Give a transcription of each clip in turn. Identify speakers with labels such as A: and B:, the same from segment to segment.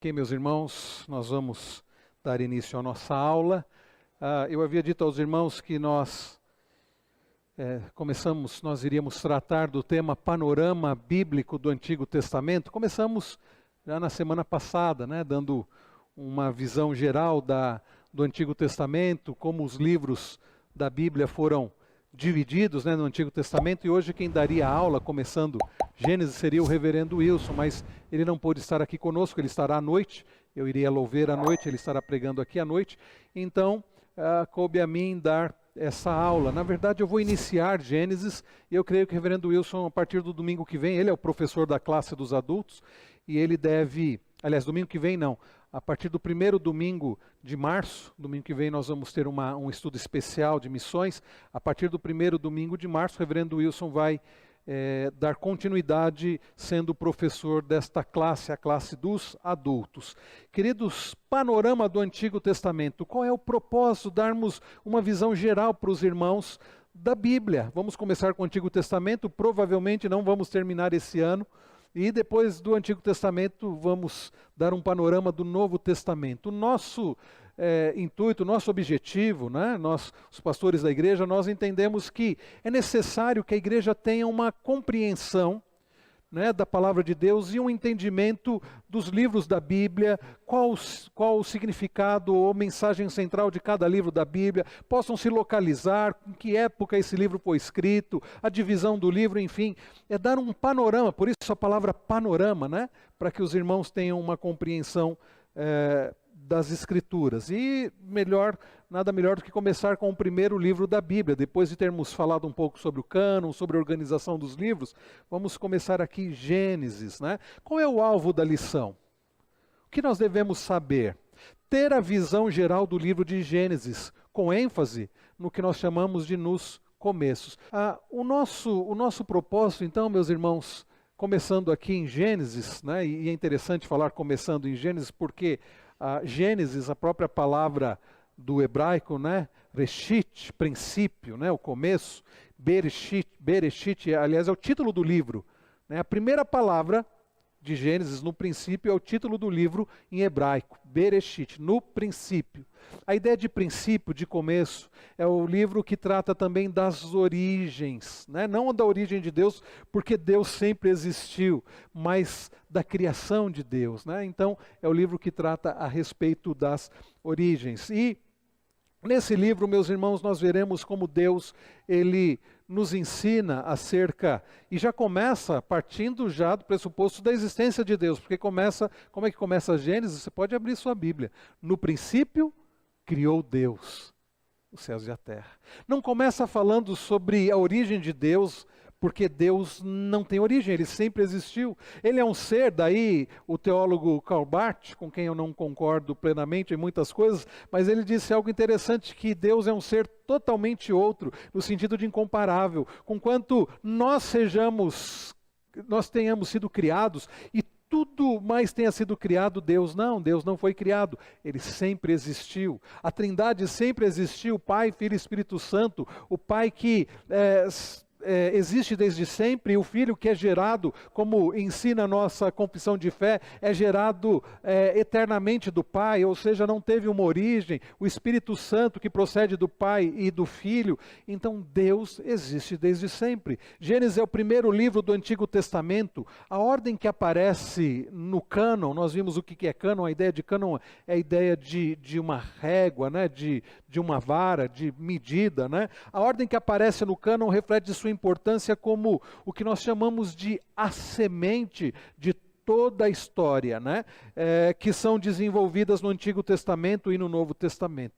A: Ok, meus irmãos, nós vamos dar início à nossa aula. Eu havia dito aos irmãos que nós iríamos tratar do tema panorama bíblico do Antigo Testamento. Começamos já na semana passada, dando uma visão geral do Antigo Testamento, como os livros da Bíblia foram divididos no Antigo Testamento, e hoje quem daria a aula, começando Gênesis, seria o reverendo Wilson, mas ele não pôde estar aqui conosco, ele estará à noite, eu iria louver à noite, ele estará pregando aqui à noite, então coube a mim dar essa aula. Na verdade eu vou iniciar Gênesis, e eu creio que o reverendo Wilson, a partir do domingo que vem, ele é o professor da classe dos adultos, e ele deve, aliás, domingo que vem não, a partir do primeiro domingo de março, domingo que vem nós vamos ter um estudo especial de missões. A partir do primeiro domingo de março, o reverendo Wilson vai dar continuidade sendo professor desta classe, a classe dos adultos. Queridos, panorama do Antigo Testamento. Qual é o propósito? Darmos uma visão geral para os irmãos da Bíblia. Vamos começar com o Antigo Testamento, provavelmente não vamos terminar esse ano. E depois do Antigo Testamento vamos dar um panorama do Novo Testamento. O nosso intuito, nosso objetivo, nós, os pastores da igreja, nós entendemos que é necessário que a igreja tenha uma compreensão da palavra de Deus e um entendimento dos livros da Bíblia, qual o significado ou mensagem central de cada livro da Bíblia, possam se localizar, em que época esse livro foi escrito, a divisão do livro, enfim, é dar um panorama, por isso a palavra panorama, para que os irmãos tenham uma compreensão das Escrituras. E nada melhor do que começar com o primeiro livro da Bíblia. Depois de termos falado um pouco sobre o cânon, sobre a organização dos livros, vamos começar aqui Gênesis. Qual é o alvo da lição? O que nós devemos saber? Ter a visão geral do livro de Gênesis, com ênfase no que nós chamamos de nos começos. O nosso propósito, então, meus irmãos, começando aqui em Gênesis, e é interessante falar começando em Gênesis, porque Gênesis, a própria palavra do hebraico, Reshit, princípio, o começo, Bereshit, aliás, é o título do livro. A primeira palavra de Gênesis, no princípio, é o título do livro em hebraico, Bereshit, no princípio. A ideia de princípio, de começo, é o livro que trata também das origens, não da origem de Deus, porque Deus sempre existiu, mas da criação de Deus. Então, é o livro que trata a respeito das origens. E nesse livro, meus irmãos, nós veremos como Deus, ele nos ensina acerca, e já começa partindo já do pressuposto da existência de Deus, porque como é que começa a Gênesis? Você pode abrir sua Bíblia. No princípio, criou Deus os céus e a terra. Não começa falando sobre a origem de Deus, porque Deus não tem origem, ele sempre existiu. Ele é um ser, daí o teólogo Karl Barth, com quem eu não concordo plenamente em muitas coisas, mas ele disse algo interessante, que Deus é um ser totalmente outro, no sentido de incomparável. Conquanto nós tenhamos sido criados e tudo mais tenha sido criado, Deus não foi criado, ele sempre existiu. A Trindade sempre existiu, Pai, Filho e Espírito Santo, o Pai que existe desde sempre, e o Filho que é gerado, como ensina a nossa confissão de fé, é gerado eternamente do Pai, ou seja, não teve uma origem. O Espírito Santo que procede do Pai e do Filho, então Deus existe desde sempre. Gênesis é o primeiro livro do Antigo Testamento. A ordem que aparece no cânon, nós vimos o que é cânon. A ideia de cânon é a ideia de uma régua, de uma vara, de medida. A ordem que aparece no cânon reflete sua importância como o que nós chamamos de a semente de toda a história, que são desenvolvidas no Antigo Testamento e no Novo Testamento.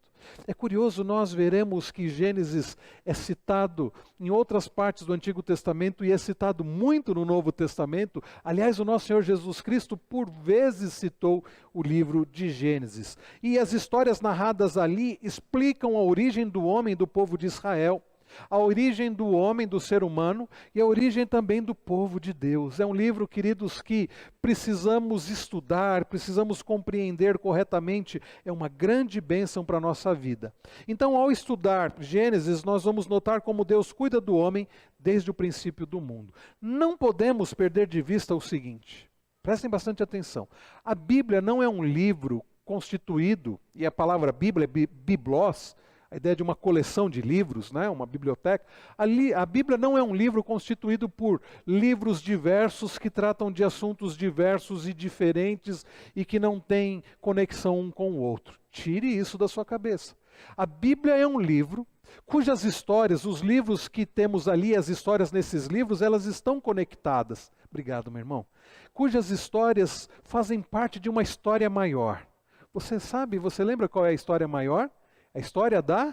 A: É curioso, nós veremos que Gênesis é citado em outras partes do Antigo Testamento e é citado muito no Novo Testamento. Aliás, o nosso Senhor Jesus Cristo por vezes citou o livro de Gênesis. E as histórias narradas ali explicam a origem do homem, do povo de Israel, a origem do homem, do ser humano, e a origem também do povo de Deus. É um livro, queridos, que precisamos estudar, precisamos compreender corretamente. É uma grande bênção para a nossa vida. Então, ao estudar Gênesis, nós vamos notar como Deus cuida do homem desde o princípio do mundo. Não podemos perder de vista o seguinte: Prestem bastante atenção. A Bíblia não é um livro constituído, e a palavra Bíblia é biblos, a ideia de uma coleção de livros, né? Uma biblioteca. A Bíblia não é um livro constituído por livros diversos que tratam de assuntos diversos e diferentes e que não têm conexão um com o outro. Tire isso da sua cabeça. A Bíblia é um livro cujas histórias, os livros que temos ali, as histórias nesses livros, elas estão conectadas. Obrigado, meu irmão. Cujas histórias fazem parte de uma história maior. Você sabe, você lembra qual é a história maior? A história da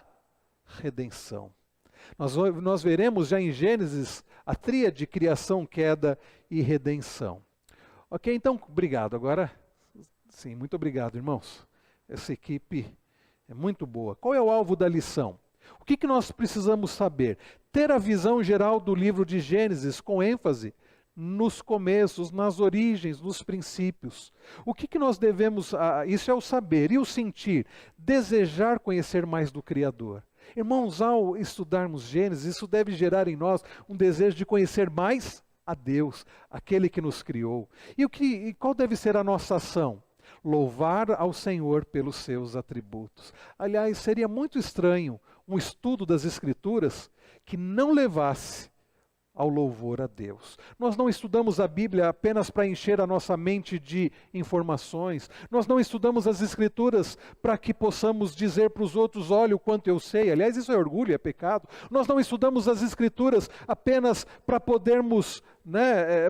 A: redenção. Nós veremos já em Gênesis a tríade criação, queda e redenção. Ok, então, obrigado. Agora, sim, muito obrigado, irmãos. Essa equipe é muito boa. Qual é o alvo da lição? O que nós precisamos saber? Ter a visão geral do livro de Gênesis com ênfase nos começos, nas origens, nos princípios. O que nós devemos, isso é o saber, e o sentir, desejar conhecer mais do Criador. Irmãos, ao estudarmos Gênesis, isso deve gerar em nós um desejo de conhecer mais a Deus, aquele que nos criou. E qual deve ser a nossa ação? Louvar ao Senhor pelos seus atributos. Aliás, seria muito estranho um estudo das Escrituras que não levasse ao louvor a Deus. Nós não estudamos a Bíblia apenas para encher a nossa mente de informações. Nós não estudamos as Escrituras para que possamos dizer para os outros, olha o quanto eu sei. Aliás, isso é orgulho, é pecado. Nós não estudamos as Escrituras apenas para podermos,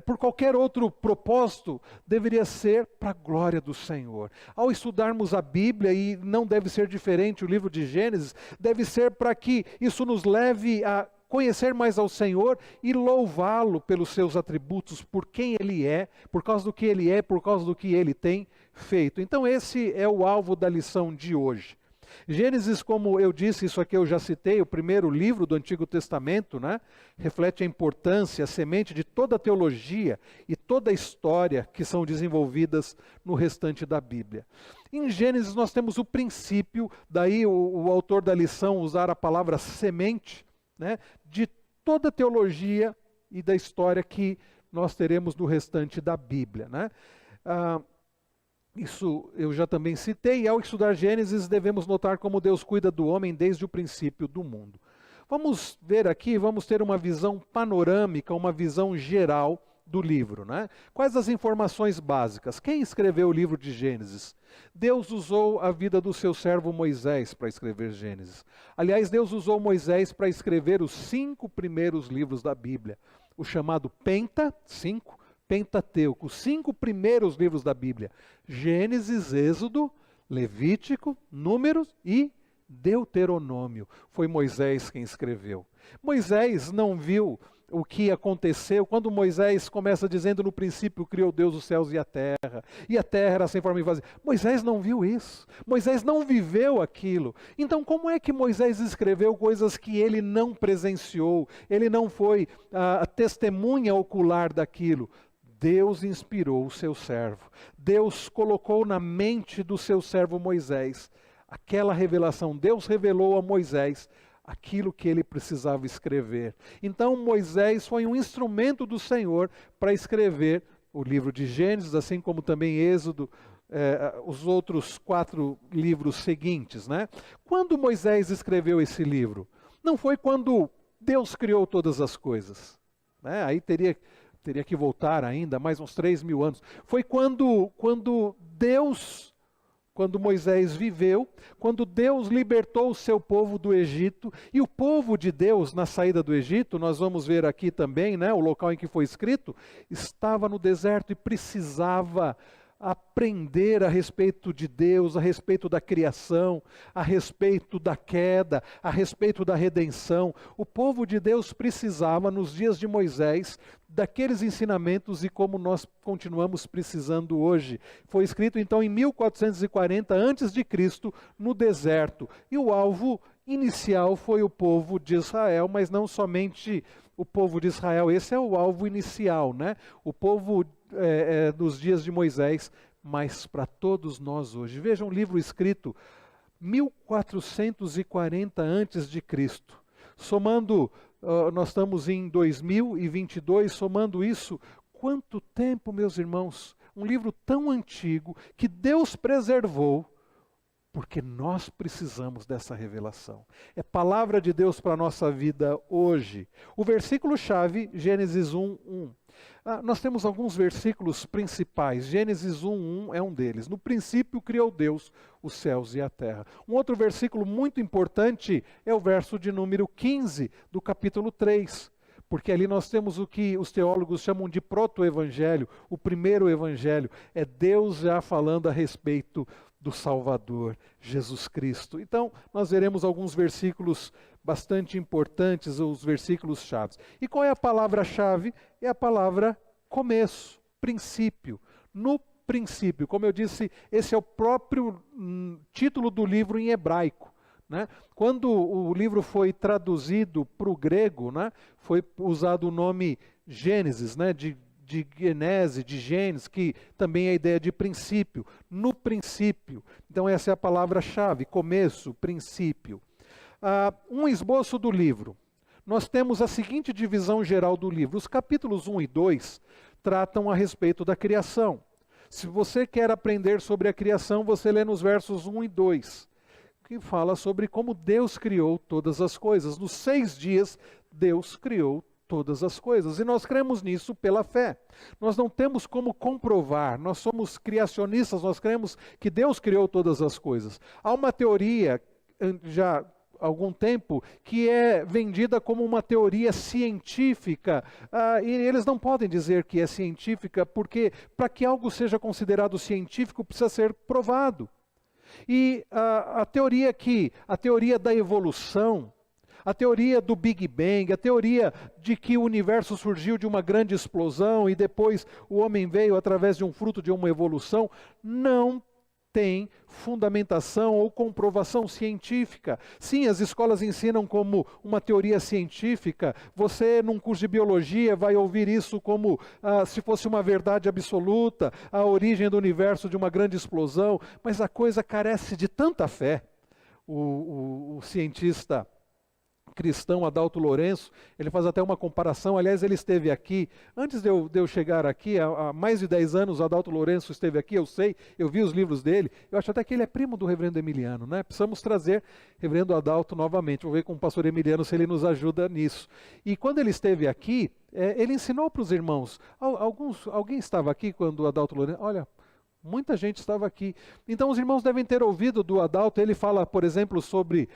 A: por qualquer outro propósito, deveria ser para a glória do Senhor. Ao estudarmos a Bíblia, e não deve ser diferente o livro de Gênesis, deve ser para que isso nos leve a conhecer mais ao Senhor e louvá-lo pelos seus atributos, por quem Ele é, por causa do que Ele é, por causa do que Ele tem feito. Então esse é o alvo da lição de hoje. Gênesis, como eu disse, isso aqui eu já citei, o primeiro livro do Antigo Testamento, reflete a importância, a semente de toda a teologia e toda a história que são desenvolvidas no restante da Bíblia. Em Gênesis nós temos o princípio, daí o autor da lição usar a palavra semente, de toda a teologia e da história que nós teremos no restante da Bíblia. Isso eu já também citei, e ao estudar Gênesis devemos notar como Deus cuida do homem desde o princípio do mundo. Vamos ver aqui, vamos ter uma visão panorâmica, uma visão geral do livro. Quais as informações básicas? Quem escreveu o livro de Gênesis? Deus usou a vida do seu servo Moisés para escrever Gênesis. Aliás, Deus usou Moisés para escrever os 5 primeiros livros da Bíblia. O chamado Pentateuco, os 5 primeiros livros da Bíblia. Gênesis, Êxodo, Levítico, Números e Deuteronômio. Foi Moisés quem escreveu. Moisés não viu o que aconteceu quando Moisés começa dizendo: no princípio criou Deus os céus e a terra era sem forma e vazia. Moisés não viu isso, Moisés não viveu aquilo. Então como é que Moisés escreveu coisas que ele não presenciou, ele não foi a testemunha ocular daquilo? Deus inspirou o seu servo, Deus colocou na mente do seu servo Moisés aquela revelação. Deus revelou a Moisés aquilo que ele precisava escrever. Então Moisés foi um instrumento do Senhor para escrever o livro de Gênesis, assim como também Êxodo, os outros 4 livros seguintes. Quando Moisés escreveu esse livro? Não foi quando Deus criou todas as coisas. Aí teria que voltar ainda mais uns 3.000 anos. Foi quando Moisés viveu, quando Deus libertou o seu povo do Egito, e o povo de Deus na saída do Egito, nós vamos ver aqui também, o local em que foi escrito, estava no deserto e precisava aprender a respeito de Deus, a respeito da criação, a respeito da queda, a respeito da redenção. O povo de Deus precisava, nos dias de Moisés, daqueles ensinamentos, e como nós continuamos precisando hoje. Foi escrito então em 1440 a.C., no deserto. E o alvo inicial foi o povo de Israel, mas não somente o povo de Israel. Esse é o alvo inicial, o povo nos dias de Moisés, mas para todos nós hoje. Veja, um livro escrito 1440 a.C., somando, nós estamos em 2022, somando isso, quanto tempo, meus irmãos? um livro tão antigo que Deus preservou, porque nós precisamos dessa revelação. É palavra de Deus para a nossa vida hoje. O versículo-chave, Gênesis 1:1. Nós temos alguns versículos principais. Gênesis 1:1 é um deles. No princípio criou Deus os céus e a terra. Um outro versículo muito importante é o verso de número 15 do capítulo 3. Porque ali nós temos o que os teólogos chamam de proto-evangelho, o primeiro evangelho. É Deus já falando a respeito do Salvador, Jesus Cristo. Então, nós veremos alguns versículos bastante importantes, os versículos chaves. E qual é a palavra-chave? É a palavra começo, princípio. No princípio, como eu disse, esse é o próprio título do livro em hebraico. Né? Quando o livro foi traduzido para o grego, né, foi usado o nome Gênesis, né, de Genese, de Gênesis, que também é a ideia de princípio, no princípio. Então essa é a palavra-chave, começo, princípio. Um esboço do livro. Nós temos a seguinte divisão geral do livro. Os capítulos 1 e 2 tratam a respeito da criação. Se você quer aprender sobre a criação, você lê nos versos 1 e 2, que fala sobre como Deus criou todas as coisas. Nos 6 dias, Deus criou todas as coisas. E nós cremos nisso pela fé. Nós não temos como comprovar, nós somos criacionistas, nós cremos que Deus criou todas as coisas. Há uma teoria, já há algum tempo, que é vendida como uma teoria científica, e eles não podem dizer que é científica, porque para que algo seja considerado científico precisa ser provado. E a teoria da evolução, a teoria do Big Bang, a teoria de que o universo surgiu de uma grande explosão e depois o homem veio através de um fruto de uma evolução, não tem fundamentação ou comprovação científica. Sim, as escolas ensinam como uma teoria científica. Você, num curso de biologia, vai ouvir isso como se fosse uma verdade absoluta, a origem do universo de uma grande explosão, mas a coisa carece de tanta fé. O cientista cristão Adalto Lourenço, ele faz até uma comparação, aliás ele esteve aqui, antes de eu chegar aqui, há mais de 10 anos o Adalto Lourenço esteve aqui, eu sei, eu vi os livros dele, eu acho até que ele é primo do reverendo Emiliano, né? Precisamos trazer reverendo Adalto novamente, vou ver com o pastor Emiliano se ele nos ajuda nisso. E quando ele esteve aqui, ele ensinou para os irmãos, alguém estava aqui quando o Adalto Lourenço, olha, muita gente estava aqui. Então os irmãos devem ter ouvido do Adalto, ele fala, por exemplo, sobre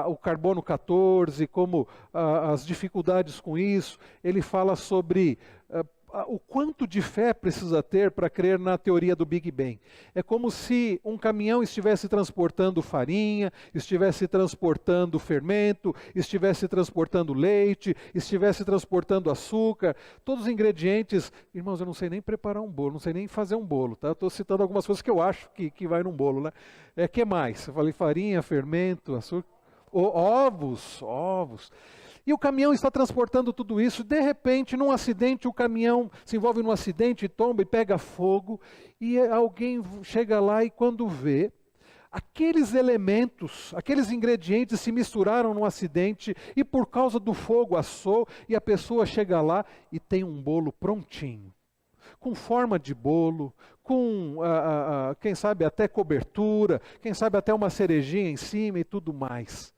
A: o carbono 14, como as dificuldades com isso, ele fala sobre o quanto de fé precisa ter para crer na teoria do Big Bang. É como se um caminhão estivesse transportando farinha, estivesse transportando fermento, estivesse transportando leite, estivesse transportando açúcar, todos os ingredientes. Irmãos, eu não sei nem preparar um bolo, não sei nem fazer um bolo, tá? Estou citando algumas coisas que eu acho que vai num bolo, né? Que mais? Eu falei farinha, fermento, açúcar, ovos. E o caminhão está transportando tudo isso, de repente, num acidente, o caminhão se envolve num acidente, tomba e pega fogo, e alguém chega lá e quando vê, aqueles elementos, aqueles ingredientes se misturaram num acidente e por causa do fogo assou, e a pessoa chega lá e tem um bolo prontinho, com forma de bolo, com, quem sabe, até cobertura, quem sabe até uma cerejinha em cima e tudo mais.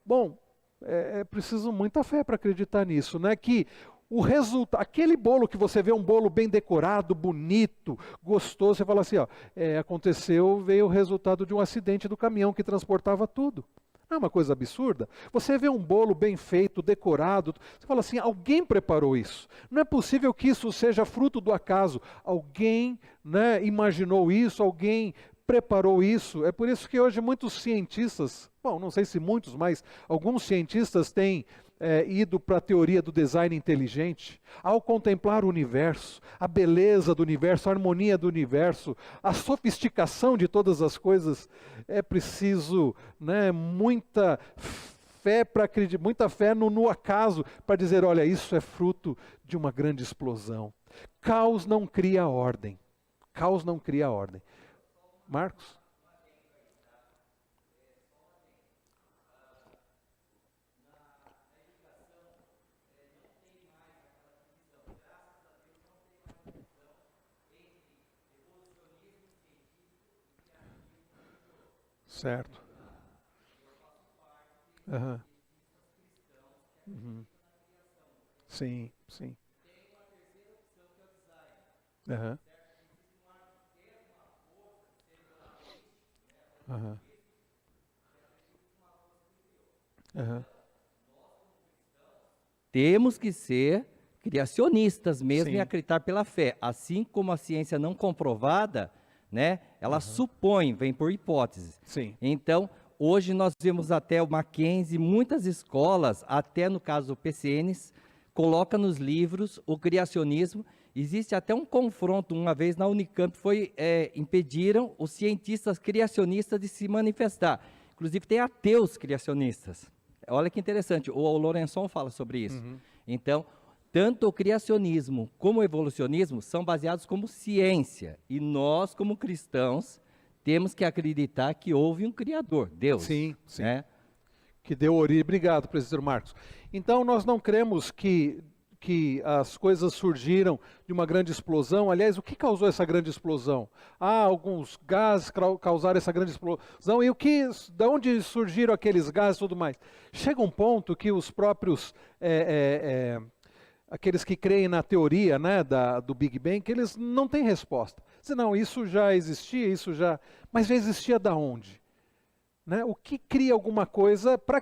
A: Bom, é preciso muita fé para acreditar nisso, né? Que o resultado, aquele bolo que você vê, um bolo bem decorado, bonito, gostoso, você fala assim, veio o resultado de um acidente do caminhão que transportava tudo. Não é uma coisa absurda? Você vê um bolo bem feito, decorado, você fala assim, alguém preparou isso. Não é possível que isso seja fruto do acaso. Alguém, né, imaginou isso, alguém preparou isso. É por isso que hoje muitos cientistas, bom, não sei se muitos, mas alguns cientistas têm ido para a teoria do design inteligente. Ao contemplar o universo, a beleza do universo, a harmonia do universo, a sofisticação de todas as coisas, é preciso, né, muita fé para acreditar, muita fé no acaso para dizer, olha, isso é fruto de uma grande explosão. Caos não cria ordem. Caos não cria ordem. Marcos? Certo. Aham. Uhum. Sim, sim. Aham. Aham. Aham.
B: Temos que ser criacionistas mesmo e
A: Sim.
B: acreditar pela fé. Assim como a ciência não comprovada, né, ela supõe, vem por hipótese.
A: Sim.
B: Então, hoje nós vemos até o Mackenzie, muitas escolas, até no caso do PCNs, coloca nos livros o criacionismo. Existe até um confronto, uma vez na Unicamp, impediram os cientistas criacionistas de se manifestar. Inclusive tem ateus criacionistas. Olha que interessante, o Lourençon fala sobre isso.
A: Uhum.
B: Então, tanto o criacionismo como o evolucionismo são baseados como ciência. E nós, como cristãos, temos que acreditar que houve um Criador, Deus.
A: Sim, sim.
B: Né?
A: Que deu origem. Obrigado, presbítero Marcos. Então, nós não cremos que as coisas surgiram de uma grande explosão. Aliás, o que causou essa grande explosão? Alguns gases causaram essa grande explosão. E de onde surgiram aqueles gases e tudo mais? Chega um ponto que os próprios, aqueles que creem na teoria, né, do Big Bang, que eles não têm resposta. Dizem, não, isso já existia, mas já existia da onde? Né? O que cria alguma coisa, para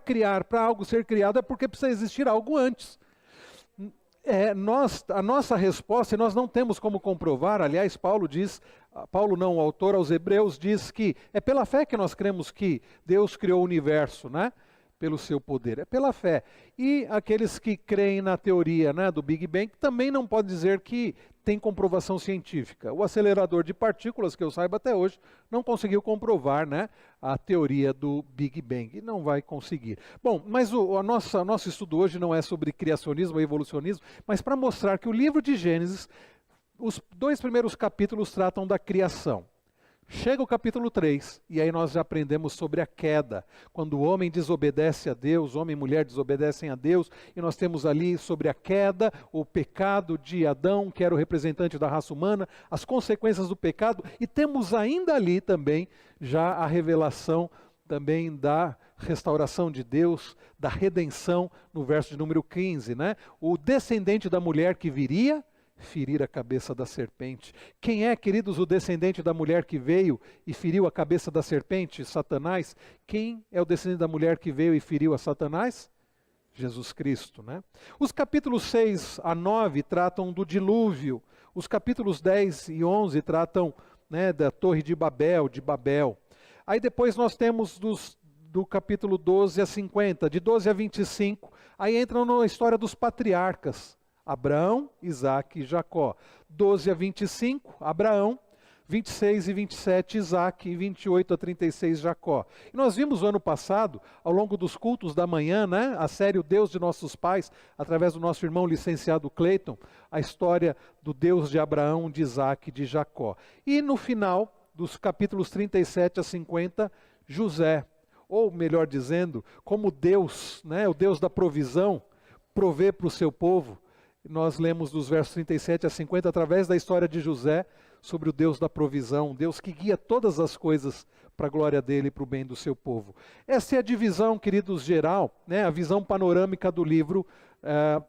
A: algo ser criado, é porque precisa existir algo antes. A nossa resposta, e nós não temos como comprovar, aliás, Paulo não, o autor aos Hebreus, diz que é pela fé que nós cremos que Deus criou o universo, né? Pelo seu poder, é pela fé. E aqueles que creem na teoria, né, do Big Bang também não podem dizer que tem comprovação científica. O acelerador de partículas, que eu saiba até hoje, não conseguiu comprovar, né, a teoria do Big Bang. E não vai conseguir. Bom, mas o nosso estudo hoje não é sobre criacionismo e evolucionismo, mas para mostrar que o livro de Gênesis, os 2 primeiros capítulos tratam da criação. Chega o capítulo 3, e aí nós já aprendemos sobre a queda. Quando o homem desobedece a Deus, homem e mulher desobedecem a Deus, e nós temos ali sobre a queda, o pecado de Adão, que era o representante da raça humana, as consequências do pecado, e temos ainda ali também já a revelação também da restauração de Deus, da redenção, no verso de número 15, né? O descendente da mulher que viria ferir a cabeça da serpente. Quem é, queridos, o descendente da mulher que veio e feriu a cabeça da serpente? Satanás. Quem é o descendente da mulher que veio e feriu a Satanás? Jesus Cristo, né? Os capítulos 6 a 9 tratam do dilúvio. Os capítulos 10 e 11 tratam, né, da Torre de Babel. Aí depois nós temos do capítulo 12 a 50, de 12 a 25, aí entram na história dos patriarcas. Abraão, Isaac e Jacó. 12 a 25, Abraão. 26 e 27, Isaac. E 28 a 36, Jacó. E nós vimos no ano passado, ao longo dos cultos da manhã, né, a série O Deus de Nossos Pais, através do nosso irmão licenciado Cleiton, a história do Deus de Abraão, de Isaac e de Jacó. E no final, dos capítulos 37 a 50, José. Ou melhor dizendo, como Deus, né, o Deus da provisão, provê para o seu povo. Nós lemos dos versos 37 a 50, através da história de José, sobre o Deus da provisão, Deus que guia todas as coisas para a glória dele e para o bem do seu povo. Essa é a divisão, queridos, geral, né? A visão panorâmica do livro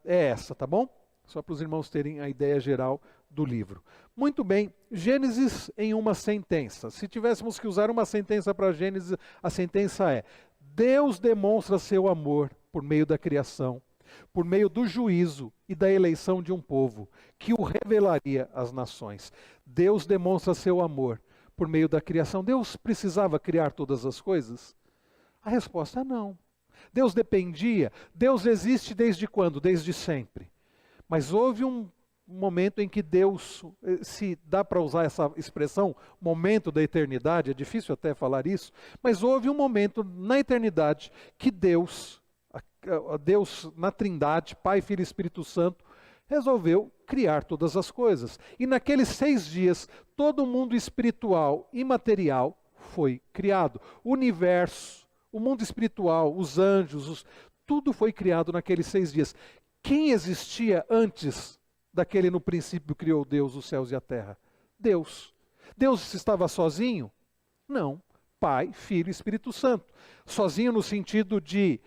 A: é essa, tá bom? Só para os irmãos terem a ideia geral do livro. Muito bem, Gênesis em uma sentença. Se tivéssemos que usar uma sentença para Gênesis, a sentença é: Deus demonstra seu amor por meio da criação, por meio do juízo e da eleição de um povo, que o revelaria às nações. Deus demonstra seu amor por meio da criação. Deus precisava criar todas as coisas? A resposta é não. Deus dependia. Deus existe desde quando? Desde sempre. Mas houve um momento em que Deus, se dá para usar essa expressão, momento da eternidade, é difícil até falar isso, mas houve um momento na eternidade que Deus na Trindade, Pai, Filho e Espírito Santo, resolveu criar todas as coisas. E naqueles 6 dias, todo o mundo espiritual e material foi criado. O universo, o mundo espiritual, os anjos, tudo foi criado naqueles 6 dias. Quem existia antes daquele no princípio criou Deus os céus e a terra? Deus. Deus estava sozinho? Não. Pai, Filho e Espírito Santo. Sozinho no sentido de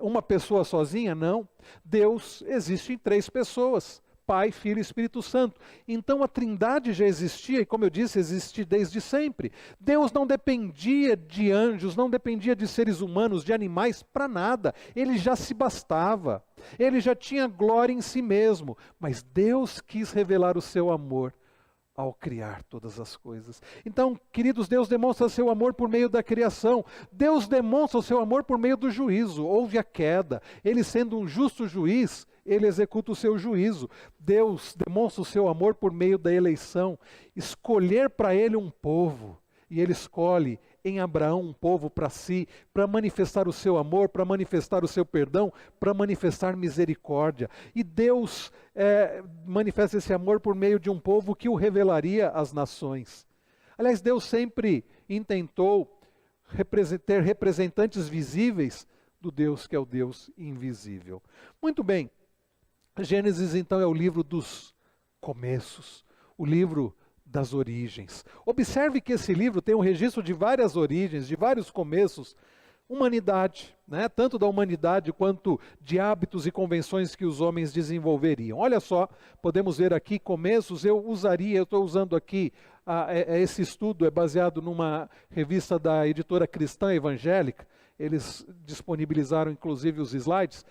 A: uma pessoa sozinha? Não. Deus existe em 3 pessoas. Pai, Filho e Espírito Santo. Então a Trindade já existia e, como eu disse, existe desde sempre. Deus não dependia de anjos, não dependia de seres humanos, de animais, para nada. Ele já se bastava. Ele já tinha glória em si mesmo. Mas Deus quis revelar o seu amor ao criar todas as coisas. Então, queridos, Deus demonstra seu amor por meio da criação. Deus demonstra o seu amor por meio do juízo. Houve a queda. Ele, sendo um justo juiz, ele executa o seu juízo. Deus demonstra o seu amor por meio da eleição. Escolher para ele um povo. E ele escolhe em Abraão um povo para si, para manifestar o seu amor, para manifestar o seu perdão, para manifestar misericórdia. E Deus manifesta esse amor por meio de um povo que o revelaria às nações. Aliás, Deus sempre intentou ter representantes visíveis do Deus que é o Deus invisível. Muito bem, Gênesis então é o livro dos começos, o livro das origens. Observe que esse livro tem um registro de várias origens, de vários começos, humanidade, né? Tanto da humanidade quanto de hábitos e convenções que os homens desenvolveriam. Olha só, podemos ver aqui começos, eu estou usando aqui, esse estudo é baseado numa revista da editora Cristã Evangélica, eles disponibilizaram inclusive os slides.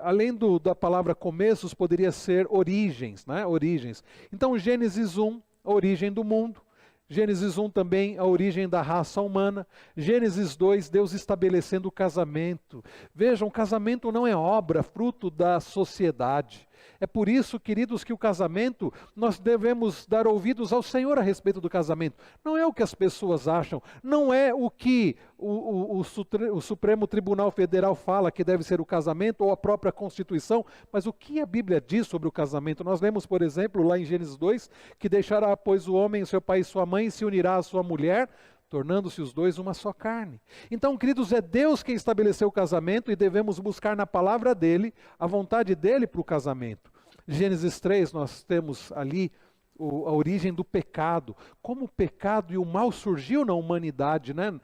A: Além da palavra começos, poderia ser origens, né? Origens. Então, Gênesis 1, a origem do mundo. Gênesis 1 também, a origem da raça humana. Gênesis 2, Deus estabelecendo o casamento. Vejam, o casamento não é obra, fruto da sociedade. É por isso, queridos, que o casamento, nós devemos dar ouvidos ao Senhor a respeito do casamento. Não é o que as pessoas acham, não é o que o Supremo Tribunal Federal fala que deve ser o casamento ou a própria Constituição, mas o que a Bíblia diz sobre o casamento. Nós lemos, por exemplo, lá em Gênesis 2, que deixará, pois, o homem, seu pai e sua mãe, e se unirá à sua mulher, tornando-se os dois uma só carne. Então, queridos, é Deus quem estabeleceu o casamento e devemos buscar na palavra dele a vontade dele para o casamento. Gênesis 3, nós temos ali a origem do pecado, como o pecado e o mal surgiu na humanidade, né?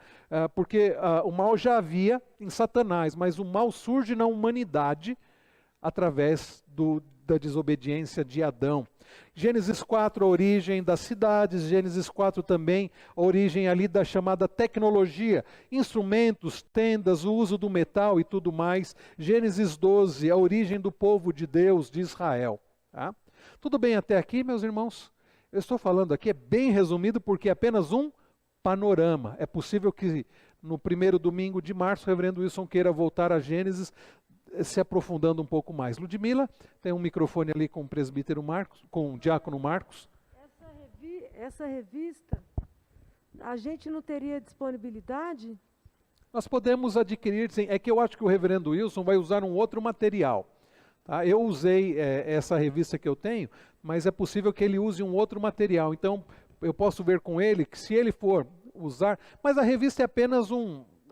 A: Porque o mal já havia em Satanás, mas o mal surge na humanidade através da desobediência de Adão. Gênesis 4, a origem das cidades. Gênesis 4 também, a origem ali da chamada tecnologia, instrumentos, tendas, o uso do metal e tudo mais. Gênesis 12, a origem do povo de Deus, de Israel. Tá? Tudo bem até aqui, meus irmãos? Eu estou falando aqui, é bem resumido, porque é apenas um panorama. É possível que no primeiro domingo de março, o reverendo Wilson queira voltar a Gênesis, se aprofundando um pouco mais. Ludmila, tem um microfone ali com o presbítero Marcos, com o diácono Marcos.
C: Essa revista, a gente não teria disponibilidade?
A: Nós podemos adquirir, sim. É que eu acho que o reverendo Wilson vai usar um outro material. Tá? Eu usei essa revista que eu tenho, mas é possível que ele use um outro material. Então, eu posso ver com ele que se ele for usar, mas a revista é apenas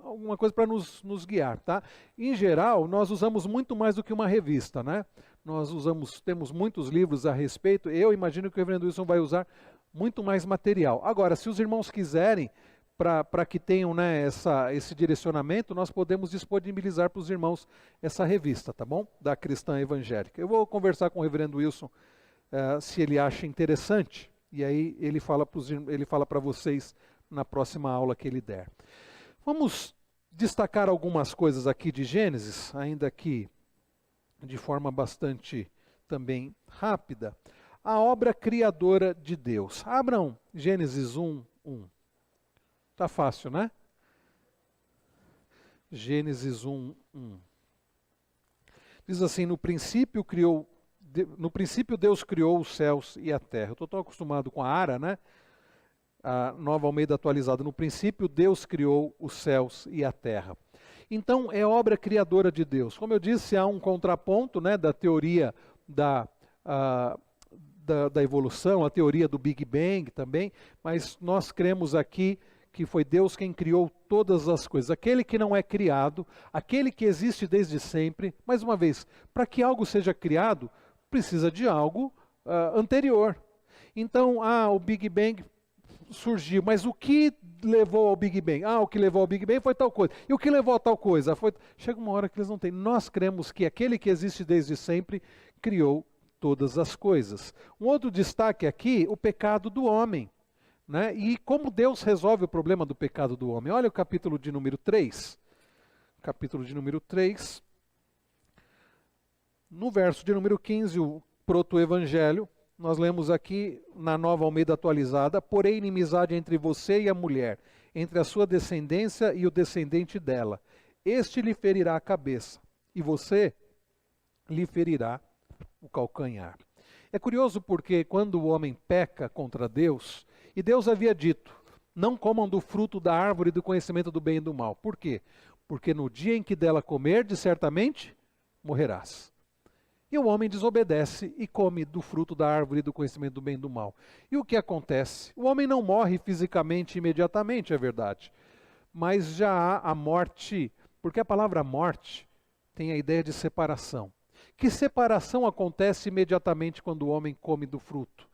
A: alguma coisa para nos guiar, tá? Em geral, nós usamos muito mais do que uma revista, né? Temos muitos livros a respeito. Eu imagino que o reverendo Wilson vai usar muito mais material. Agora, se os irmãos quiserem, para que tenham, né, esse direcionamento, nós podemos disponibilizar para os irmãos essa revista, tá bom? Da Cristã Evangélica. Eu vou conversar com o reverendo Wilson se ele acha interessante, e aí ele fala para vocês na próxima aula que ele der. Vamos destacar algumas coisas aqui de Gênesis, ainda que de forma bastante também rápida. A obra criadora de Deus. Abram Gênesis 1, 1. Tá fácil, né? Gênesis 1, 1. Diz assim, no princípio Deus criou os céus e a terra. Eu estou tão acostumado com a Ara, né? A Nova Almeida atualizada. No princípio Deus criou os céus e a terra. Então é obra criadora de Deus. Como eu disse, há um contraponto, né, da teoria da evolução, a teoria do Big Bang também, mas nós cremos aqui que foi Deus quem criou todas as coisas. Aquele que não é criado, aquele que existe desde sempre. Mais uma vez, para que algo seja criado, precisa de algo anterior. Então, o Big Bang surgiu, mas o que levou ao Big Bang? Ah, o que levou ao Big Bang foi tal coisa. E o que levou a tal coisa? Chega uma hora que eles não têm. Nós cremos que aquele que existe desde sempre criou todas as coisas. Um outro destaque aqui, o pecado do homem. Né? E como Deus resolve o problema do pecado do homem. Olha o capítulo de número 3. Capítulo de número 3. No verso de número 15, o proto-evangelho, nós lemos aqui na Nova Almeida atualizada: porém inimizade entre você e a mulher, entre a sua descendência e o descendente dela. Este lhe ferirá a cabeça, e você lhe ferirá o calcanhar. É curioso porque quando o homem peca contra Deus, e Deus havia dito, não comam do fruto da árvore do conhecimento do bem e do mal. Por quê? Porque no dia em que dela comerdes, certamente morrerás. E o homem desobedece e come do fruto da árvore do conhecimento do bem e do mal. E o que acontece? O homem não morre fisicamente imediatamente, é verdade. Mas já há a morte, porque a palavra morte tem a ideia de separação. Que separação acontece imediatamente quando o homem come do fruto?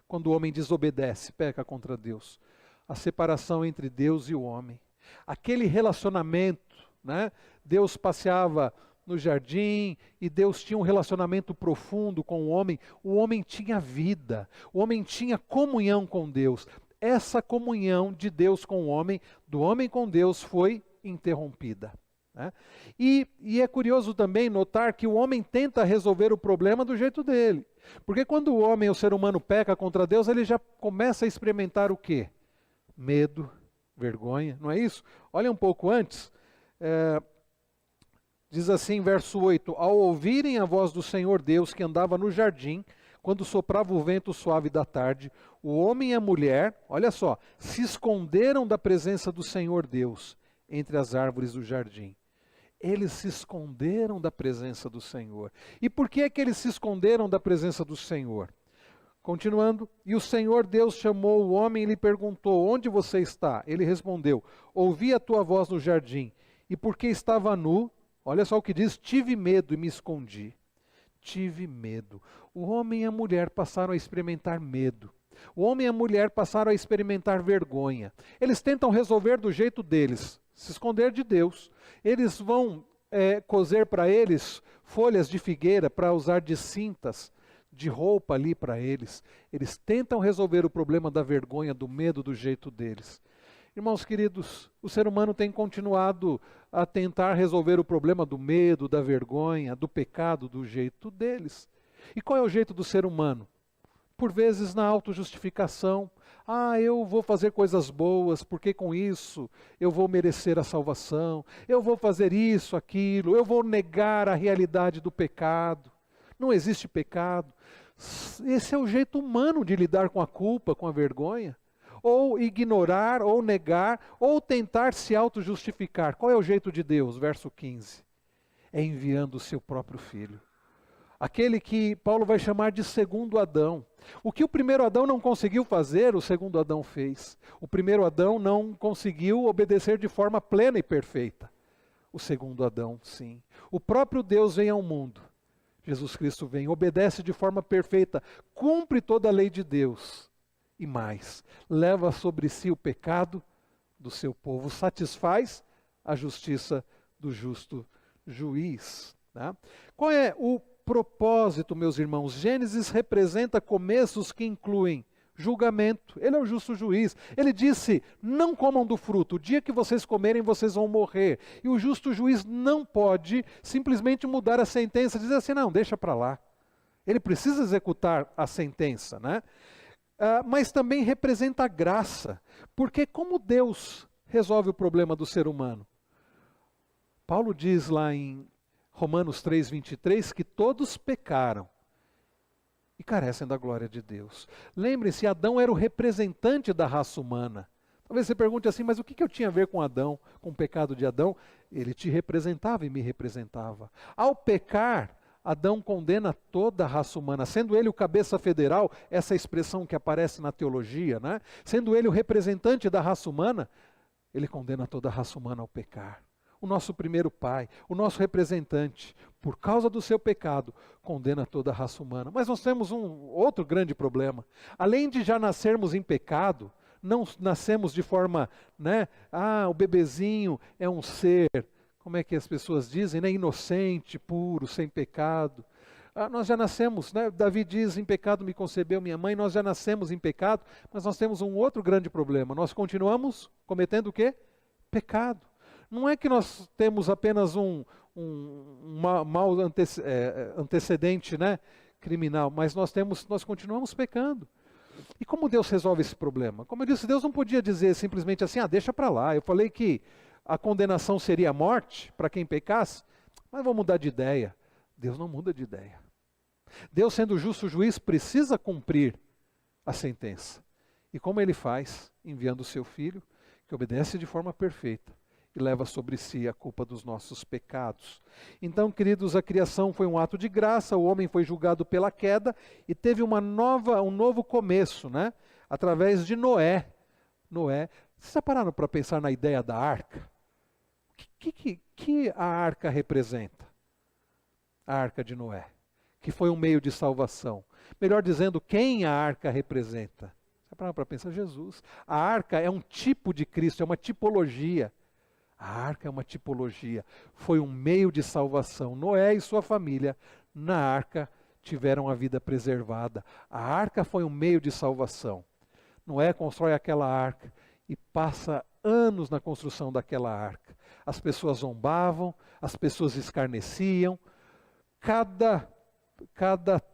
A: Quando o homem desobedece, peca contra Deus. A separação entre Deus e o homem. Aquele relacionamento, né? Deus passeava no jardim e Deus tinha um relacionamento profundo com o homem tinha vida, o homem tinha comunhão com Deus. Essa comunhão de Deus com o homem, do homem com Deus, foi interrompida. Né? E é curioso também notar que o homem tenta resolver o problema do jeito dele. Porque quando o homem, o ser humano, peca contra Deus, ele já começa a experimentar o quê? Medo, vergonha, não é isso? Olha um pouco antes. Diz assim, verso 8: ao ouvirem a voz do Senhor Deus que andava no jardim, quando soprava o vento suave da tarde, o homem e a mulher, olha só, se esconderam da presença do Senhor Deus entre as árvores do jardim. Eles se esconderam da presença do Senhor. E por que é que eles se esconderam da presença do Senhor? Continuando, e o Senhor Deus chamou o homem e lhe perguntou, onde você está? Ele respondeu, ouvi a tua voz no jardim, e porque estava nu, olha só o que diz, tive medo e me escondi. Tive medo. O homem e a mulher passaram a experimentar medo. O homem e a mulher passaram a experimentar vergonha. Eles tentam resolver do jeito deles, se esconder de Deus. Eles vão cozer para eles folhas de figueira para usar de cintas, de roupa ali para eles. Eles tentam resolver o problema da vergonha, do medo do jeito deles. Irmãos queridos, o ser humano tem continuado a tentar resolver o problema do medo, da vergonha, do pecado, do jeito deles. E qual é o jeito do ser humano? Por vezes na autojustificação. Ah, eu vou fazer coisas boas, porque com isso eu vou merecer a salvação. Eu vou fazer isso, aquilo, eu vou negar a realidade do pecado. Não existe pecado. Esse é o jeito humano de lidar com a culpa, com a vergonha. Ou ignorar, ou negar, ou tentar se auto-justificar. Qual é o jeito de Deus? Verso 15. É enviando o seu próprio Filho. Aquele que Paulo vai chamar de segundo Adão. O que o primeiro Adão não conseguiu fazer, o segundo Adão fez. O primeiro Adão não conseguiu obedecer de forma plena e perfeita. O segundo Adão, sim. O próprio Deus vem ao mundo. Jesus Cristo vem, obedece de forma perfeita, cumpre toda a lei de Deus. E mais, leva sobre si o pecado do seu povo, satisfaz a justiça do justo juiz. Tá? Qual é o propósito, meus irmãos? Gênesis representa começos que incluem julgamento. Ele é o justo juiz. Ele disse, não comam do fruto, o dia que vocês comerem vocês vão morrer. E o justo juiz não pode simplesmente mudar a sentença, dizer assim, não, deixa para lá. Ele precisa executar a sentença, né? Mas também representa a graça, porque como Deus resolve o problema do ser humano? Paulo diz lá em Romanos 3:23 que todos pecaram e carecem da glória de Deus. Lembre-se, Adão era o representante da raça humana. Talvez você pergunte assim, mas o que eu tinha a ver com Adão, com o pecado de Adão? Ele te representava e me representava. Ao pecar, Adão condena toda a raça humana, sendo ele o cabeça federal, essa expressão que aparece na teologia, né? Sendo ele o representante da raça humana, ele condena toda a raça humana ao pecar. O nosso primeiro pai, o nosso representante, por causa do seu pecado, condena toda a raça humana. Mas nós temos um outro grande problema. Além de já nascermos em pecado, não nascemos de forma, né? O bebezinho é um ser, como é que as pessoas dizem, né? Inocente, puro, sem pecado. Nós já nascemos, né? Davi diz, em pecado me concebeu minha mãe, nós já nascemos em pecado, mas nós temos um outro grande problema, nós continuamos cometendo o quê? Pecado. Não é que nós temos apenas um mau antecedente, né? Criminal, mas nós continuamos pecando. E como Deus resolve esse problema? Como eu disse, Deus não podia dizer simplesmente assim, deixa para lá, eu falei que a condenação seria a morte para quem pecasse, mas vou mudar de ideia. Deus não muda de ideia. Deus, sendo o justo juiz, precisa cumprir a sentença. E como ele faz? Enviando o seu filho, que obedece de forma perfeita e leva sobre si a culpa dos nossos pecados. Então, queridos, a criação foi um ato de graça, o homem foi julgado pela queda e teve um novo começo, né? Através de Noé. Noé, vocês já pararam para pensar na ideia da arca? O que a arca representa? A arca de Noé, que foi um meio de salvação. Melhor dizendo, quem a arca representa? Você pararam para pensar? Jesus. A arca é um tipo de Cristo, é uma tipologia. A arca é uma tipologia, foi um meio de salvação. Noé e sua família, na arca, tiveram a vida preservada. A arca foi um meio de salvação. Noé constrói aquela arca e passa anos na construção daquela arca. As pessoas zombavam, as pessoas escarneciam. Cada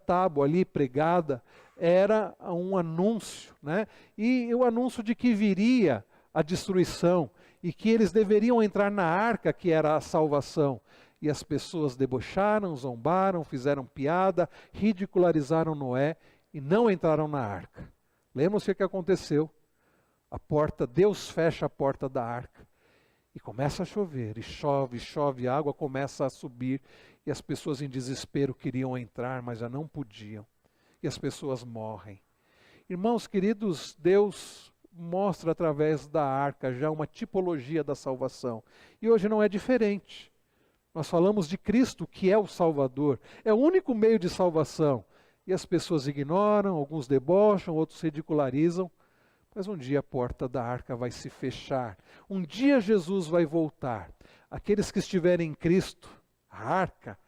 A: tábua ali pregada era um anúncio, né? E o anúncio de que viria a destruição e que eles deveriam entrar na arca, que era a salvação. E as pessoas debocharam, zombaram, fizeram piada, ridicularizaram Noé e não entraram na arca. Lembram-se o que aconteceu? Deus fecha a porta da arca e começa a chover, e chove, a água começa a subir, e as pessoas em desespero queriam entrar, mas já não podiam, e as pessoas morrem. Irmãos queridos, Deus mostra através da arca já uma tipologia da salvação. E hoje não é diferente. Nós falamos de Cristo, que é o Salvador. É o único meio de salvação. E as pessoas ignoram, alguns debocham, outros ridicularizam. Mas um dia a porta da arca vai se fechar. Um dia Jesus vai voltar. Aqueles que estiverem em Cristo, a arca,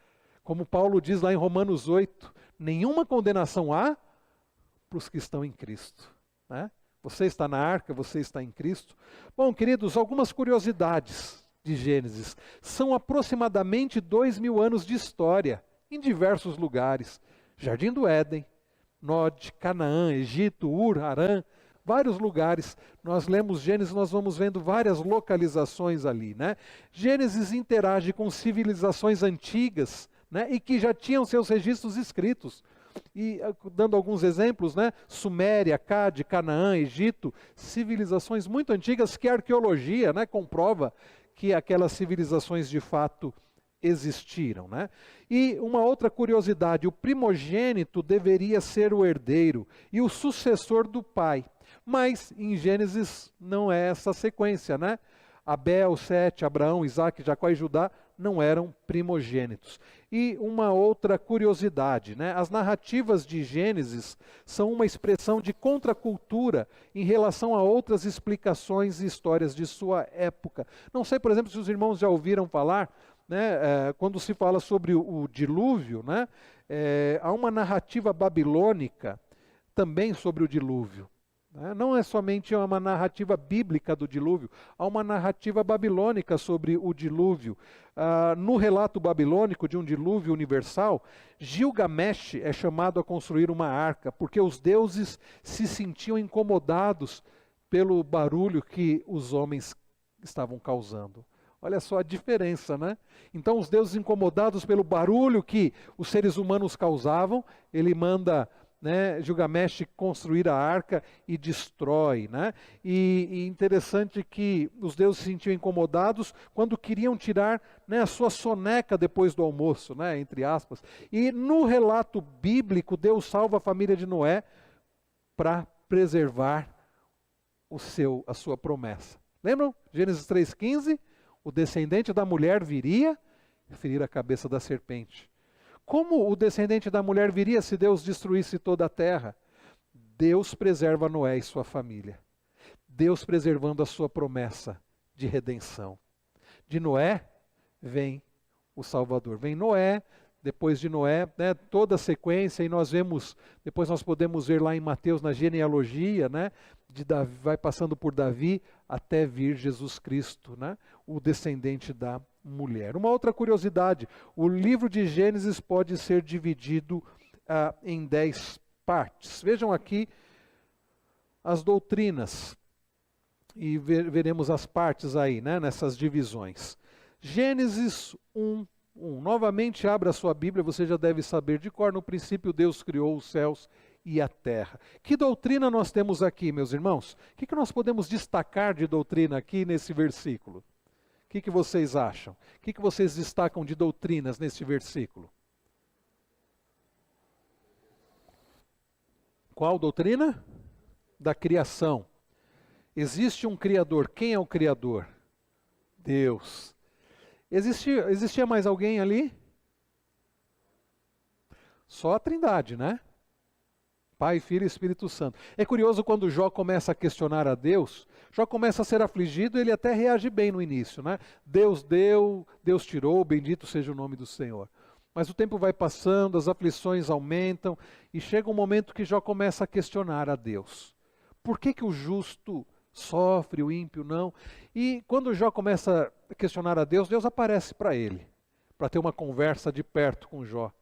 A: como Paulo diz lá em Romanos 8, nenhuma condenação há para os que estão em Cristo, né? Você está na arca, você está em Cristo. Bom, queridos, algumas curiosidades de Gênesis. São aproximadamente 2000 anos de história, em diversos lugares. Jardim do Éden, Nod, Canaã, Egito, Ur, Harã, vários lugares. Nós lemos Gênesis, nós vamos vendo várias localizações ali, né? Gênesis interage com civilizações antigas, né? E que já tinham seus registros escritos. E dando alguns exemplos, né? Suméria, Acade, Canaã, Egito, civilizações muito antigas que a arqueologia, né, comprova que aquelas civilizações de fato existiram, né? E uma outra curiosidade, o primogênito deveria ser o herdeiro e o sucessor do pai. Mas em Gênesis não é essa sequência, né? Abel, Sete, Abraão, Isaque, Jacó e Judá não eram primogênitos. E uma outra curiosidade, né? As narrativas de Gênesis são uma expressão de contracultura em relação a outras explicações e histórias de sua época. Não sei, por exemplo, se os irmãos já ouviram falar, né? Quando se fala sobre o dilúvio, né? Há uma narrativa babilônica também sobre o dilúvio. Não é somente uma narrativa bíblica do dilúvio, há uma narrativa babilônica sobre o dilúvio. No relato babilônico de um dilúvio universal, Gilgamesh é chamado a construir uma arca, porque os deuses se sentiam incomodados pelo barulho que os homens estavam causando. Olha só a diferença, né? Então os deuses incomodados pelo barulho que os seres humanos causavam, ele manda, né, Gilgamesh construir a arca e destrói, né? E interessante que os deuses se sentiam incomodados quando queriam tirar, né, a sua soneca depois do almoço, né, entre aspas. E no relato bíblico, Deus salva a família de Noé para preservar a sua promessa. Lembram? Gênesis 3,15, o descendente da mulher viria ferir a cabeça da serpente. Como o descendente da mulher viria se Deus destruísse toda a terra? Deus preserva Noé e sua família. Deus preservando a sua promessa de redenção. De Noé vem o Salvador. Vem Noé, depois de Noé, né, toda a sequência, e nós vemos, depois nós podemos ver lá em Mateus, na genealogia, né, de Davi, vai passando por Davi até vir Jesus Cristo, né, o descendente da mulher. Uma outra curiosidade, o livro de Gênesis pode ser dividido em 10 partes. Vejam aqui as doutrinas, e veremos as partes aí, né, nessas divisões. Gênesis 1. Novamente abra a sua Bíblia, você já deve saber de cor, no princípio Deus criou os céus e a terra. Que doutrina nós temos aqui, meus irmãos? O que nós podemos destacar de doutrina aqui nesse versículo? O que vocês acham? O que vocês destacam de doutrinas nesse versículo? Qual doutrina? Da criação. Existe um Criador. Quem é o Criador? Deus. Existia mais alguém ali? Só a Trindade, né? Pai, Filho e Espírito Santo. É curioso quando Jó começa a questionar a Deus, Jó começa a ser afligido, ele até reage bem no início, né? Deus deu, Deus tirou, bendito seja o nome do Senhor. Mas o tempo vai passando, as aflições aumentam, e chega um momento que Jó começa a questionar a Deus. Por que o justo sofre, o ímpio não? E quando Jó começa a questionar a Deus, Deus aparece para ele, para ter uma conversa de perto com Jó.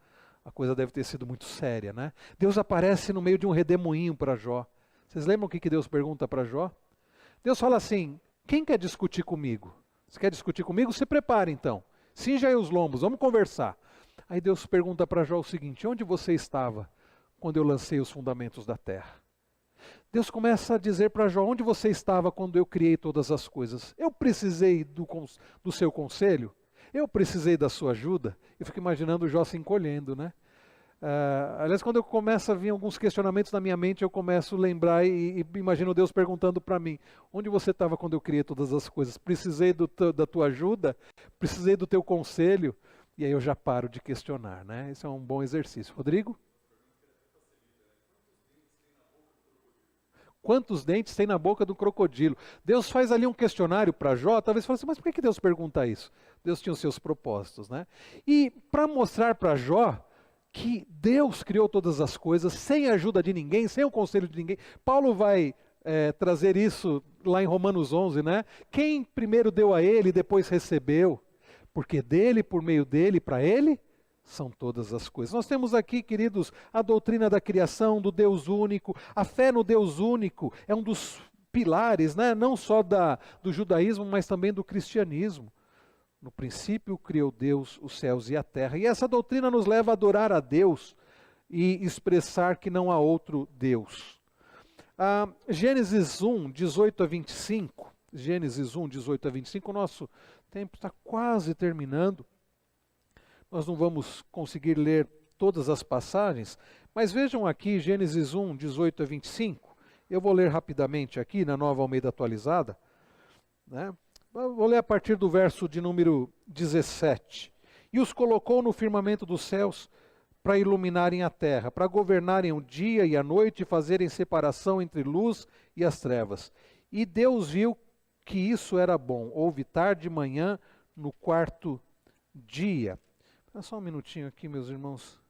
A: A coisa deve ter sido muito séria, né? Deus aparece no meio de um redemoinho para Jó. Vocês lembram o que Deus pergunta para Jó? Deus fala assim: quem quer discutir comigo? Você quer discutir comigo? Se prepare então. Cinja aí os lombos, vamos conversar. Aí Deus pergunta para Jó o seguinte: onde você estava quando eu lancei os fundamentos da terra? Deus começa a dizer para Jó: onde você estava quando eu criei todas as coisas? Eu precisei do seu conselho? Eu precisei da sua ajuda? Eu fico imaginando o Jó se encolhendo, né? Aliás, quando eu começo a vir alguns questionamentos na minha mente, eu começo a lembrar e imagino Deus perguntando para mim: onde você estava quando eu criei todas as coisas? Precisei da tua ajuda? Precisei do teu conselho? E aí eu já paro de questionar, né? Esse é um bom exercício. Rodrigo? Quantos dentes tem na boca do crocodilo? Deus faz ali um questionário para Jó, talvez fale assim: mas por que Deus pergunta isso? Deus tinha os seus propósitos, né? E para mostrar para Jó que Deus criou todas as coisas sem a ajuda de ninguém, sem o conselho de ninguém, Paulo vai trazer isso lá em Romanos 11, né? Quem primeiro deu a ele, depois recebeu, porque dele, por meio dele, para ele, são todas as coisas. Nós temos aqui, queridos, a doutrina da criação, do Deus único. A fé no Deus único é um dos pilares, né? Não só do judaísmo, mas também do cristianismo. No princípio criou Deus os céus e a terra. E essa doutrina nos leva a adorar a Deus e expressar que não há outro Deus. Gênesis 1, 18 a 25. Gênesis 1, 18 a 25. O nosso tempo está quase terminando. Nós não vamos conseguir ler todas as passagens, mas vejam aqui Gênesis 1, 18 a 25. Eu vou ler rapidamente aqui na Nova Almeida Atualizada, né? Vou ler a partir do verso de número 17. E os colocou no firmamento dos céus para iluminarem a terra, para governarem o dia e a noite e fazerem separação entre luz e as trevas. E Deus viu que isso era bom. Houve tarde e manhã no quarto dia. Só um minutinho aqui, meus irmãos.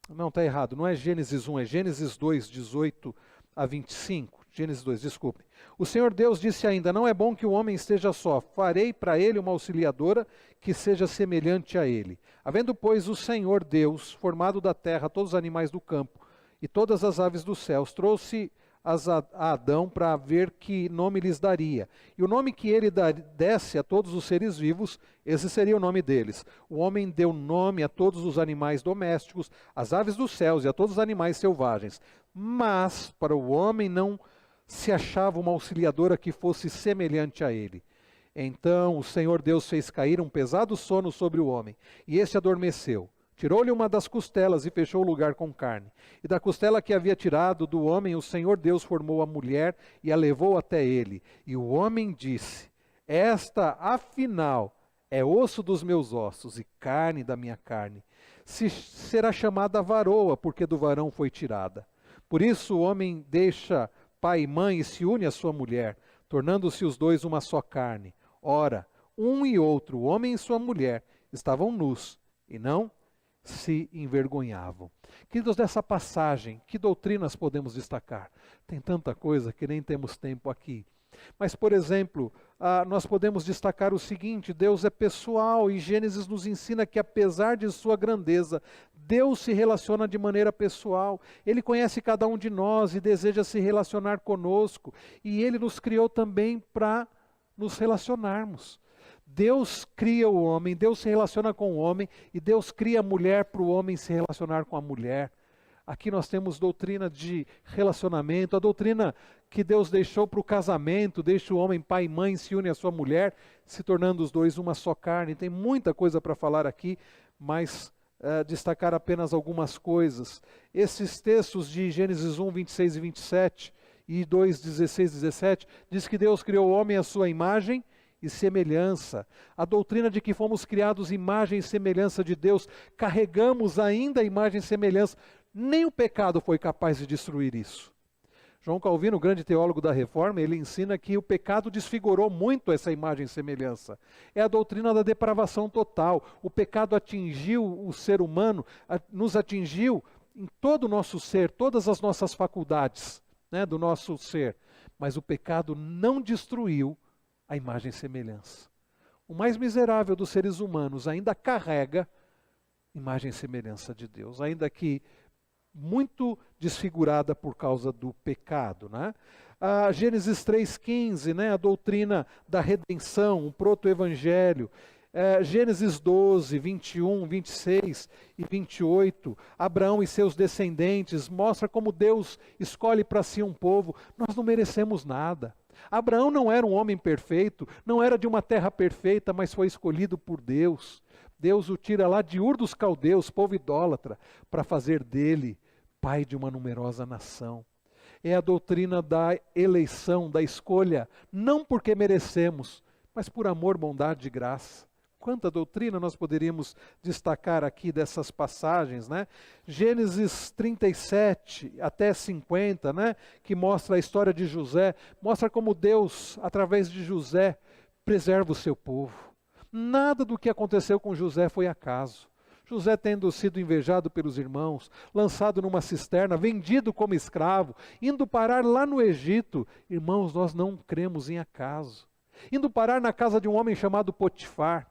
A: Não, está errado. Não é Gênesis 1, é Gênesis 2, 18 a 25. Gênesis 2, desculpe. O Senhor Deus disse ainda: não é bom que o homem esteja só. Farei para ele uma auxiliadora que seja semelhante a ele. Havendo, pois, o Senhor Deus formado da terra todos os animais do campo e todas as aves dos céus, trouxe a Adão para ver que nome lhes daria. E o nome que ele desse a todos os seres vivos, esse seria o nome deles. O homem deu nome a todos os animais domésticos, às aves dos céus e a todos os animais selvagens. Mas para o homem não se achava uma auxiliadora que fosse semelhante a ele. Então o Senhor Deus fez cair um pesado sono sobre o homem, e este adormeceu. Tirou-lhe uma das costelas e fechou o lugar com carne. E da costela que havia tirado do homem, o Senhor Deus formou a mulher e a levou até ele. E o homem disse: esta, afinal, é osso dos meus ossos e carne da minha carne. será chamada varoa, porque do varão foi tirada. Por isso o homem deixa pai e mãe e se une à sua mulher, tornando-se os dois uma só carne. Ora, um e outro, o homem e sua mulher, estavam nus, e não se envergonhavam. Queridos, dessa passagem, que doutrinas podemos destacar? Tem tanta coisa que nem temos tempo aqui. Mas, por exemplo, nós podemos destacar o seguinte: Deus é pessoal e Gênesis nos ensina que, apesar de sua grandeza, Deus se relaciona de maneira pessoal. Ele conhece cada um de nós e deseja se relacionar conosco. E Ele nos criou também para nos relacionarmos. Deus cria o homem, Deus se relaciona com o homem e Deus cria a mulher para o homem se relacionar com a mulher. Aqui nós temos doutrina de relacionamento, a doutrina que Deus deixou para o casamento, deixa o homem pai e mãe, se une à sua mulher, se tornando os dois uma só carne. Tem muita coisa para falar aqui, mas destacar apenas algumas coisas. Esses textos de Gênesis 1, 26 e 27 e 2, 16 e 17, diz que Deus criou o homem à sua imagem e semelhança. A doutrina de que fomos criados imagem e semelhança de Deus, carregamos ainda a imagem e semelhança. Nem o pecado foi capaz de destruir isso. João Calvino, o grande teólogo da Reforma, ele ensina que o pecado desfigurou muito essa imagem e semelhança. É a doutrina da depravação total. O pecado atingiu o ser humano, nos atingiu em todo o nosso ser, todas as nossas faculdades, né, do nosso ser. Mas o pecado não destruiu a imagem e semelhança. O mais miserável dos seres humanos ainda carrega imagem e semelhança de Deus, ainda que muito desfigurada por causa do pecado, né? Gênesis 3,15, né? A doutrina da redenção, o proto-evangelho. Gênesis 12, 21, 26 e 28, Abraão e seus descendentes, mostra como Deus escolhe para si um povo. Nós não merecemos nada. Abraão não era um homem perfeito, não era de uma terra perfeita, mas foi escolhido por Deus. Deus o tira lá de Ur dos Caldeus, povo idólatra, para fazer dele pai de uma numerosa nação. É a doutrina da eleição, da escolha, não porque merecemos, mas por amor, bondade e graça. Quanta doutrina nós poderíamos destacar aqui dessas passagens, né? Gênesis 37 até 50, né? Que mostra a história de José, mostra como Deus, através de José, preserva o seu povo. Nada do que aconteceu com José foi acaso. José tendo sido invejado pelos irmãos, lançado numa cisterna, vendido como escravo, indo parar lá no Egito. Irmãos, nós não cremos em acaso. Indo parar na casa de um homem chamado Potifar,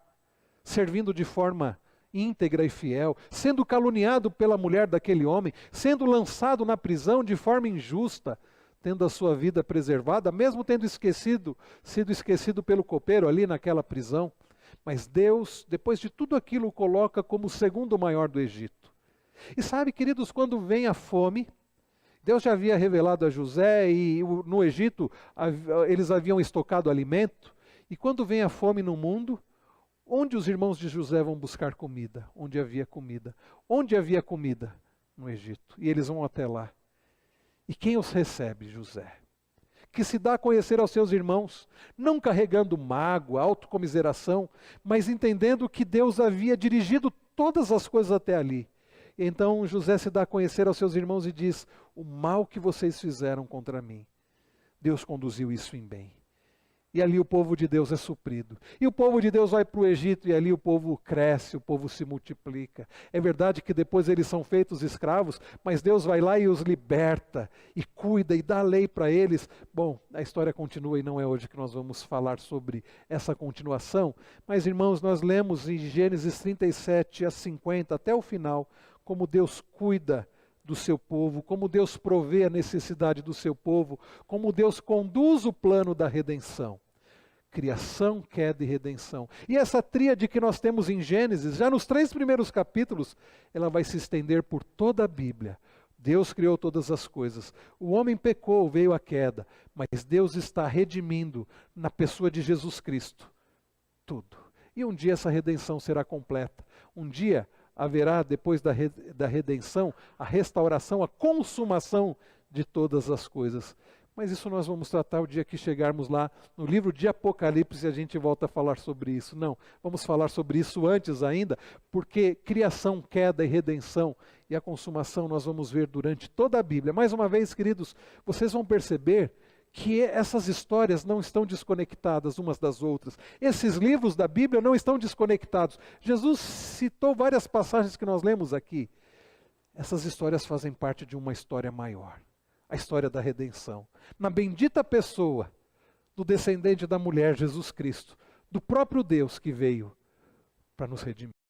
A: servindo de forma íntegra e fiel, sendo caluniado pela mulher daquele homem, sendo lançado na prisão de forma injusta, tendo a sua vida preservada, mesmo tendo sido esquecido pelo copeiro ali naquela prisão. Mas Deus, depois de tudo aquilo, o coloca como o segundo maior do Egito. E sabe, queridos, quando vem a fome, Deus já havia revelado a José e no Egito eles haviam estocado alimento. E quando vem a fome no mundo, onde os irmãos de José vão buscar comida? Onde havia comida. Onde havia comida? No Egito. E eles vão até lá. E quem os recebe? José. Que se dá a conhecer aos seus irmãos, não carregando mágoa, autocomiseração, mas entendendo que Deus havia dirigido todas as coisas até ali. Então José se dá a conhecer aos seus irmãos e diz: o mal que vocês fizeram contra mim, Deus conduziu isso em bem. E ali o povo de Deus é suprido. E o povo de Deus vai para o Egito e ali o povo cresce, o povo se multiplica. É verdade que depois eles são feitos escravos, mas Deus vai lá e os liberta, e cuida, e dá a lei para eles. Bom, a história continua e não é hoje que nós vamos falar sobre essa continuação. Mas irmãos, nós lemos em Gênesis 37 a 50, até o final, como Deus cuida do seu povo, como Deus provê a necessidade do seu povo, como Deus conduz o plano da redenção. Criação, queda e redenção. E essa tríade que nós temos em Gênesis, já nos 3 primeiros capítulos, ela vai se estender por toda a Bíblia. Deus criou todas as coisas. O homem pecou, veio a queda, mas Deus está redimindo na pessoa de Jesus Cristo tudo. E um dia essa redenção será completa. Um dia haverá, depois da redenção, a restauração, a consumação de todas as coisas. Mas isso nós vamos tratar o dia que chegarmos lá no livro de Apocalipse e a gente volta a falar sobre isso. Não, vamos falar sobre isso antes ainda, porque criação, queda e redenção e a consumação nós vamos ver durante toda a Bíblia. Mais uma vez, queridos, vocês vão perceber que essas histórias não estão desconectadas umas das outras. Esses livros da Bíblia não estão desconectados. Jesus citou várias passagens que nós lemos aqui. Essas histórias fazem parte de uma história maior. A história da redenção. Na bendita pessoa do descendente da mulher, Jesus Cristo, do próprio Deus que veio para nos redimir.